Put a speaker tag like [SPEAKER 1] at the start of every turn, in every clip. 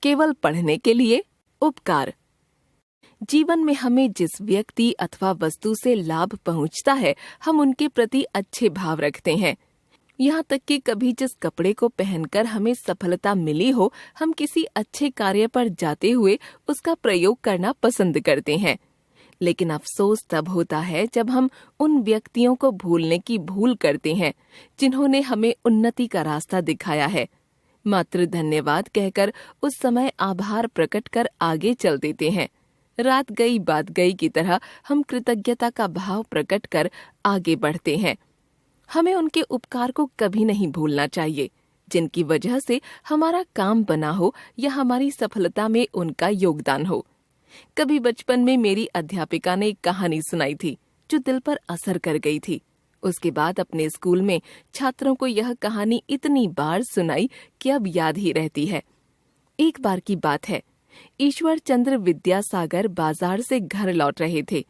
[SPEAKER 1] केवल पढ़ने के लिए उपकार। जीवन में हमें जिस व्यक्ति अथवा वस्तु से लाभ पहुंचता है, हम उनके प्रति अच्छे भाव रखते हैं। यहाँ तक कि कभी जिस कपड़े को पहनकर हमें सफलता मिली हो, हम किसी अच्छे कार्य पर जाते हुए उसका प्रयोग करना पसंद करते हैं। लेकिन अफसोस तब होता है जब हम उन व्यक्तियों को भूलने की भूल करते हैं जिन्होंने हमें उन्नति का रास्ता दिखाया है। मात्र धन्यवाद कहकर उस समय आभार प्रकट कर आगे चल देते हैं। रात गई बात गई की तरह हम कृतज्ञता का भाव प्रकट कर आगे बढ़ते हैं। हमें उनके उपकार को कभी नहीं भूलना चाहिए जिनकी वजह से हमारा काम बना हो या हमारी सफलता में उनका योगदान हो। कभी बचपन में मेरी अध्यापिका ने एक कहानी सुनाई थी जो दिल पर असर कर गई थी। उसके बाद अपने स्कूल में छात्रों को यह कहानी इतनी बार सुनाई कि अब याद ही रहती है। एक बार की बात है, ईश्वर चंद्र विद्यासागर बाजार से घर लौट रहे थे।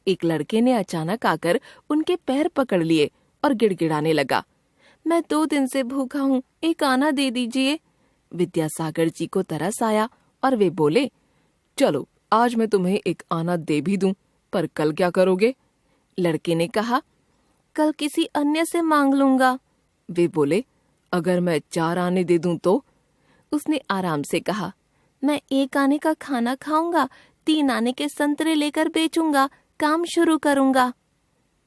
[SPEAKER 1] एक लड़के ने अचानक आकर उनके पैर पकड़ लिए और गिड़गिड़ाने लगा, मैं 2 दिन से भूखा हूँ, एक आना दे दीजिए। विद्यासागर जी को तरस आया और वे बोले, चलो आज मैं तुम्हें एक आना दे भी दूं, पर कल क्या करोगे? लड़के ने कहा, कल किसी अन्य से मांग लूंगा। वे बोले, अगर मैं 4 आने दे दूं तो? उसने आराम से कहा, मैं 1 आने का खाना खाऊंगा, 3 आने के संतरे लेकर बेचूंगा, काम शुरू करूंगा।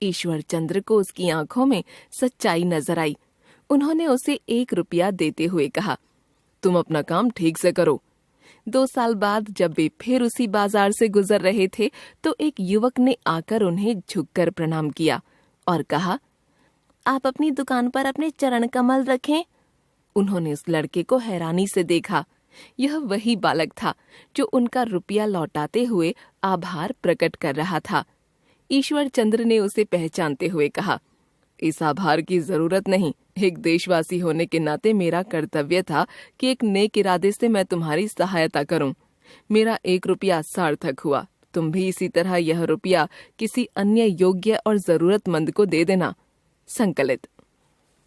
[SPEAKER 1] ईश्वर चंद्र को उसकी आंखों में सच्चाई नजर आई। उन्होंने उसे 1 रुपया देते हुए कहा, तुम अपना काम ठीक से करो। 2 साल बाद जब वे फिर उसी बाजार से गुजर रहे थे तो एक युवक ने आकर उन्हें झुककर प्रणाम किया और कहा, आप अपनी दुकान पर अपने चरण कमल रखें। उन्होंने उस लड़के को हैरानी से देखा। यह वही बालक था जो उनका रुपया लौटाते हुए आभार प्रकट कर रहा था। ईश्वर चंद्र ने उसे पहचानते हुए कहा, इस आभार की जरूरत नहीं, एक देशवासी होने के नाते मेरा कर्तव्य था कि एक नेक इरादे से मैं तुम्हारी सहायता करूं। मेरा 1 रुपया सार्थक हुआ। तुम भी इसी तरह यह रुपया किसी अन्य योग्य और जरूरतमंद को दे देना। संकलित।